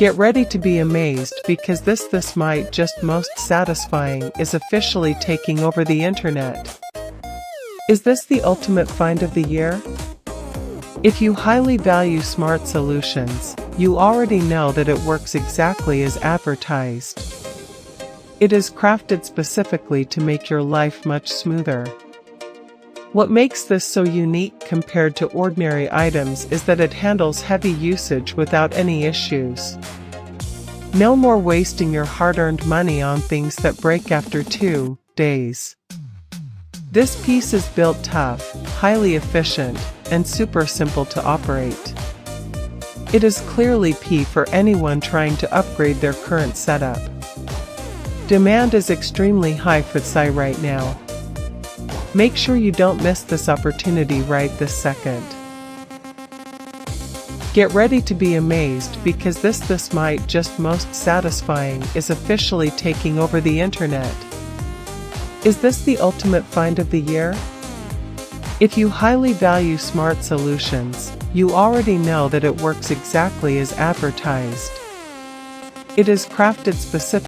Get ready to be amazed because this might just most satisfying is officially taking over the internet. Is this the ultimate find of the year? If you highly value smart solutions, you already know that it works exactly as advertised. It is crafted specifically to make your life much smoother. What makes this so unique compared to ordinary items is that it handles heavy usage without any issues. No more wasting your hard-earned money on things that break after 2 days. This piece is built tough, highly efficient, and super simple to operate. It is clearly P for anyone trying to upgrade their current setup. Demand is extremely high for Psi right now. Make sure you don't miss this opportunity right this second. Get ready to be amazed because this might just most satisfying is officially taking over the internet. Is this the ultimate find of the year? If you highly value smart solutions, you already know that it works exactly as advertised. It is crafted specifically